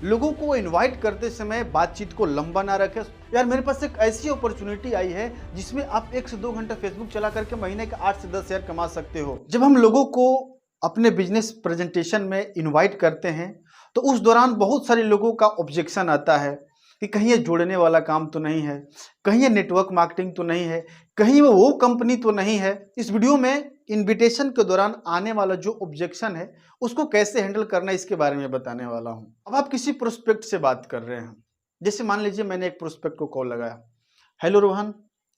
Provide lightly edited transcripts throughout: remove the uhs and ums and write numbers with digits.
लोगों को इनवाइट करते समय बातचीत को लंबा ना रखें। यार मेरे पास एक ऐसी अपॉर्चुनिटी आई है जिसमें आप 1 से 2 घंटा फेसबुक चला करके महीने के 8 से 10 हज़ार कमा सकते हो। जब हम लोगों को अपने बिजनेस प्रेजेंटेशन में इनवाइट करते हैं तो उस दौरान बहुत सारे लोगों का ऑब्जेक्शन आता है कि कहीं ये जोड़ने वाला काम तो नहीं है, कहीं ये नेटवर्क मार्केटिंग तो नहीं है, कहीं वो कंपनी तो नहीं है। इस वीडियो में इनविटेशन के दौरान आने वाला जो ऑब्जेक्शन है उसको कैसे हैंडल करना है इसके बारे में बताने वाला हूं। अब आप किसी प्रोस्पेक्ट से बात कर रहे हैं, जैसे मान लीजिए मैंने एक प्रोस्पेक्ट को कॉल लगाया, हेलो रोहन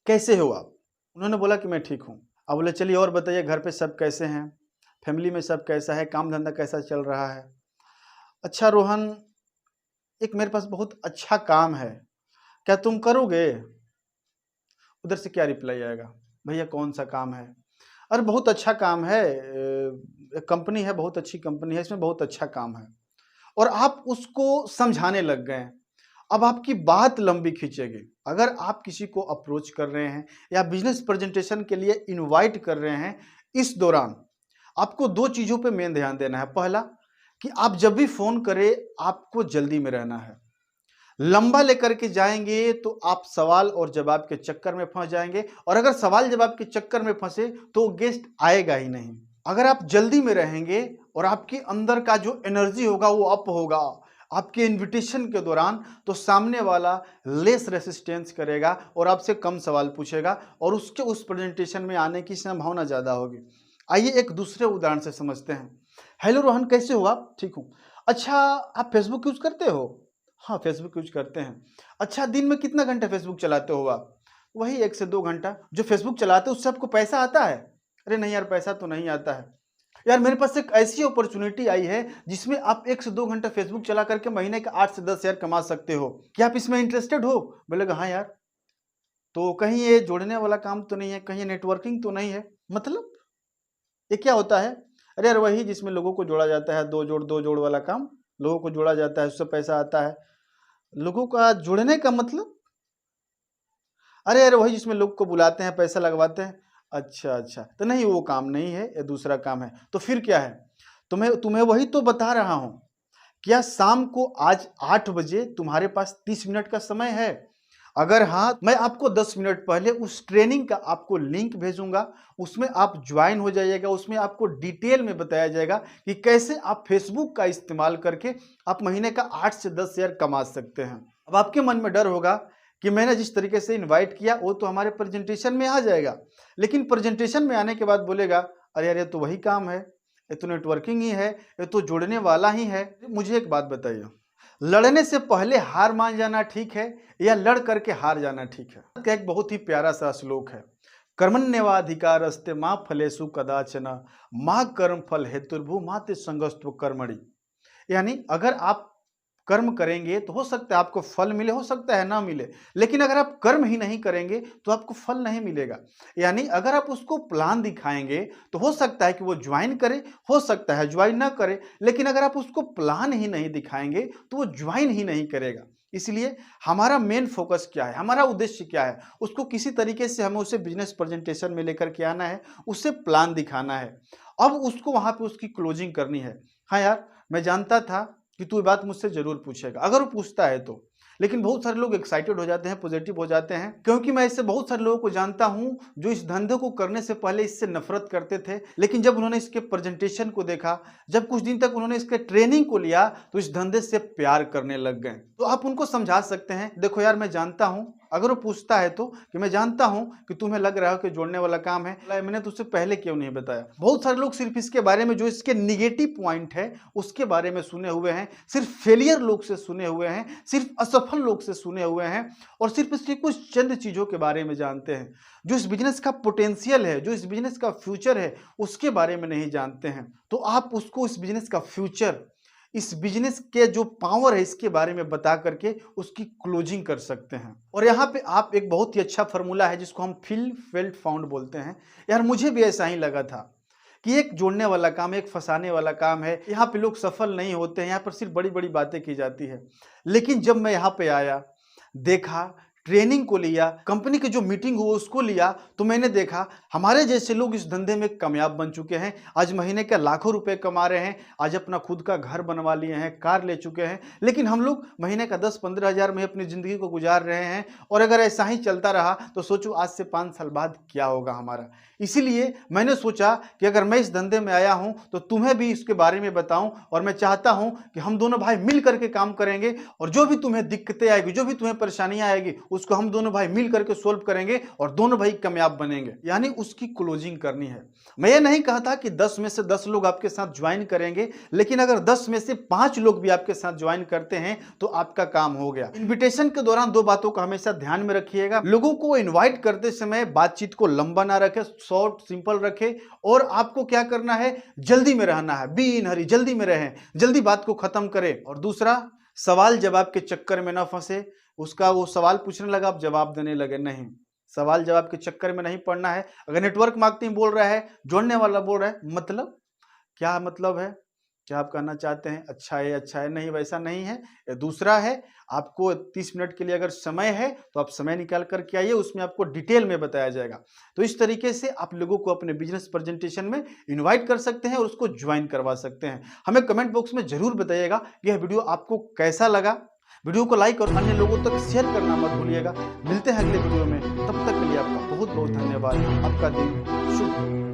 कैसे हो आप? उन्होंने बोला कि मैं ठीक हूँ। अब बोले चलिए और बताइए घर पे सब कैसे हैं, फैमिली में सब कैसा है, काम धंधा कैसा चल रहा है? अच्छा रोहन, एक मेरे पास बहुत अच्छा काम है, क्या तुम करोगे? उधर से क्या रिप्लाई आएगा, भैया कौन सा काम है? अरे बहुत अच्छा काम है, एक कंपनी है, बहुत अच्छी कंपनी है, इसमें बहुत अच्छा काम है। और आप उसको समझाने लग गए। अब आपकी बात लंबी खींचेगी। अगर आप किसी को अप्रोच कर रहे हैं या बिजनेस प्रेजेंटेशन के लिए इनवाइट कर रहे हैं, इस दौरान आपको 2 चीज़ों पे मेन ध्यान देना है। पहला कि आप जब भी फ़ोन करें, आपको जल्दी में रहना है। लंबा लेकर के जाएंगे तो आप सवाल और जवाब के चक्कर में फंस जाएंगे, और अगर सवाल जवाब के चक्कर में फंसे तो गेस्ट आएगा ही नहीं। अगर आप जल्दी में रहेंगे और आपके अंदर का जो एनर्जी होगा वो अप होगा आपके इनविटेशन के दौरान, तो सामने वाला लेस रेसिस्टेंस करेगा और आपसे कम सवाल पूछेगा और उसके उस प्रेजेंटेशन में आने की संभावना ज़्यादा होगी। आइए एक दूसरे उदाहरण से समझते हैं। हेलो रोहन कैसे हो आप? ठीक हूँ। अच्छा आप फेसबुक यूज़ करते हो? हाँ, फेसबुक यूज़ करते हैं। अच्छा दिन में कितना घंटा फेसबुक चलाते हो आप? वही 1 से 2 घंटा। जो फेसबुक चलाते हो उससे आपको पैसा आता है? अरे नहीं यार, पैसा तो नहीं आता है। यार मेरे पास एक ऐसी अपॉर्चुनिटी आई है जिसमें आप 1 से 2 घंटा फेसबुक चला करके महीने के 8 से 10 हज़ार कमा सकते हो। क्या आप इसमें इंटरेस्टेड हो? बोलेगा हाँ यार। तो कहीं ये जोड़ने वाला काम तो नहीं है, कहीं ये नेटवर्किंग तो नहीं है? मतलब ये क्या होता है? अरे यार वही जिसमें लोगों को जोड़ा जाता है, 2 जोड़ वाला काम। लोगों को जोड़ा जाता है, उससे पैसा आता है। लोगों का जुड़ने का मतलब? अरे यार वही जिसमें लोग को बुलाते हैं, पैसा लगवाते हैं। अच्छा अच्छा, तो नहीं वो काम नहीं है, ये दूसरा काम है। तो फिर क्या है? तुम्हें तुम्हें वही तो बता रहा हूं। क्या शाम को आज 8 बजे तुम्हारे पास 30 मिनट का समय है? अगर हाँ, मैं आपको 10 मिनट पहले उस ट्रेनिंग का आपको लिंक भेजूंगा, उसमें आप ज्वाइन हो जाइएगा। उसमें आपको डिटेल में बताया जाएगा कि कैसे आप फेसबुक का इस्तेमाल करके आप महीने का 8 से 10 हज़ार कमा सकते हैं। अब आपके मन में डर होगा कि मैंने जिस तरीके से इनवाइट किया वो तो हमारे प्रेजेंटेशन में आ जाएगा, लेकिन प्रेजेंटेशन में आने के बाद बोलेगा अरे यार ये तो वही काम है, ये तो नेटवर्किंग ही है, ये तो जोड़ने वाला ही है। मुझे एक बात बताइए, लड़ने से पहले हार मान जाना ठीक है या लड़ करके हार जाना ठीक है? का एक बहुत ही प्यारा सा श्लोक है, कर्मण्येवाधिकारस्ते मां फलेषु कदाचन मां कर्म फल हेतुर्भु माते संगस्तु कर्मणि। यानी अगर आप कर्म करेंगे तो हो सकता है आपको फल मिले, हो सकता है ना मिले, लेकिन अगर आप कर्म ही नहीं करेंगे तो आपको फल नहीं मिलेगा। यानी अगर आप उसको प्लान दिखाएंगे तो हो सकता है कि वो ज्वाइन करे, हो सकता है ज्वाइन ना करे, लेकिन अगर आप उसको प्लान ही नहीं दिखाएंगे तो वो ज्वाइन ही नहीं करेगा। इसलिए हमारा मेन फोकस क्या है, हमारा उद्देश्य क्या है, उसको किसी तरीके से हमें उसे बिजनेस प्रेजेंटेशन में लेकर के आना है, उसे प्लान दिखाना है। अब उसको वहां पे उसकी क्लोजिंग करनी है। हाँ यार मैं जानता था कि तू ये बात मुझसे जरूर पूछेगा, अगर वो पूछता है तो। लेकिन बहुत सारे लोग एक्साइटेड हो जाते हैं, पॉजिटिव हो जाते हैं, क्योंकि मैं ऐसे बहुत सारे लोगों को जानता हूं जो इस धंधे को करने से पहले इससे नफरत करते थे, लेकिन जब उन्होंने इसके प्रेजेंटेशन को देखा, जब कुछ दिन तक उन्होंने इसके ट्रेनिंग को लिया, तो इस धंधे से प्यार करने लग गए। तो आप उनको समझा सकते हैं, देखो यार मैं जानता हूं, अगर वो पूछता है तो, कि मैं जानता हूं कि तुम्हें लग रहा है कि जोड़ने वाला काम है, मैंने तुझसे पहले क्यों नहीं बताया? बहुत सारे लोग सिर्फ इसके बारे में, जो इसके निगेटिव पॉइंट है उसके बारे में सुने हुए हैं, सिर्फ फेलियर लोग से सुने हुए हैं, सिर्फ असफल लोग से सुने हुए हैं, और सिर्फ इसकी कुछ चंद चीजों के बारे में जानते हैं। जो इस बिजनेस का पोटेंशियल है, जो इस बिजनेस का फ्यूचर है, उसके बारे में नहीं जानते हैं। तो आप उसको इस बिजनेस का फ्यूचर, इस बिजनेस के जो पावर है इसके बारे में बता करके उसकी क्लोजिंग कर सकते हैं। और यहाँ पे आप एक बहुत ही अच्छा फॉर्मूला है जिसको हम फील फेल्ट फाउंड बोलते हैं। यार मुझे भी ऐसा ही लगा था कि एक जोड़ने वाला काम, एक फंसाने वाला काम है, यहाँ पे लोग सफल नहीं होते हैं, यहाँ पर सिर्फ बड़ी बड़ी बातें की जाती है। लेकिन जब मैं यहाँ पे आया, देखा, ट्रेनिंग को लिया, कंपनी की जो मीटिंग हुआ उसको लिया, तो मैंने देखा हमारे जैसे लोग इस धंधे में कामयाब बन चुके हैं। आज महीने के लाखों रुपए कमा रहे हैं, आज अपना खुद का घर बनवा लिए हैं, कार ले चुके हैं। लेकिन हम लोग महीने का 10-15 हज़ार में अपनी ज़िंदगी को गुजार रहे हैं। और अगर ऐसा ही चलता रहा तो सोचो आज से 5 साल बाद क्या होगा हमारा। इसीलिए मैंने सोचा कि अगर मैं इस धंधे में आया हूं तो तुम्हें भी इसके बारे में बताऊं, और मैं चाहता हूं कि हम दोनों भाई मिल करके काम करेंगे, और जो भी तुम्हें दिक्कतें आएगी, जो भी तुम्हें परेशानियां आएगी, उसको हम दोनों भाई मिल करके सोल्व करेंगे और दोनों भाई कामयाब बनेंगे। यानी उसकी क्लोजिंग करनी है। मैं ये नहीं कहता कि 10 में से 10 लोग आपके साथ ज्वाइन करेंगे, लेकिन अगर 10 में से 5 लोग भी आपके साथ ज्वाइन करते हैं तो आपका काम हो गया। इन्विटेशन के दौरान 2 बातों का हमेशा ध्यान में रखिएगा। लोगों को इन्वाइट करते समय बातचीत को लंबा ना रखे, शॉर्ट सिंपल रखे, और आपको क्या करना है, जल्दी में रहना है। बी इन हरी, जल्दी में रहें, जल्दी बात को खत्म करें। और दूसरा, सवाल जवाब के चक्कर में ना फंसे। उसका वो सवाल पूछने लगा, आप जवाब देने लगे, नहीं, सवाल जवाब के चक्कर में नहीं पड़ना है। अगर नेटवर्क मार्केटिंग बोल रहा है, जोड़ने वाला बोल रहा है, मतलब क्या मतलब है, क्या आप कहना चाहते हैं, अच्छा है, नहीं वैसा नहीं है। दूसरा है, आपको 30 मिनट के लिए अगर समय है तो आप समय निकाल कर के आइए, उसमें आपको डिटेल में बताया जाएगा। तो इस तरीके से आप लोगों को अपने बिजनेस प्रेजेंटेशन में इनवाइट कर सकते हैं और उसको ज्वाइन करवा सकते हैं। हमें कमेंट बॉक्स में जरूर बताइएगा यह वीडियो आपको कैसा लगा। वीडियो को लाइक और अन्य लोगों तक शेयर करना मत भूलिएगा। मिलते हैं अगले वीडियो में, तब तक के लिए आपका बहुत बहुत धन्यवाद। आपका दिन शुभ हो।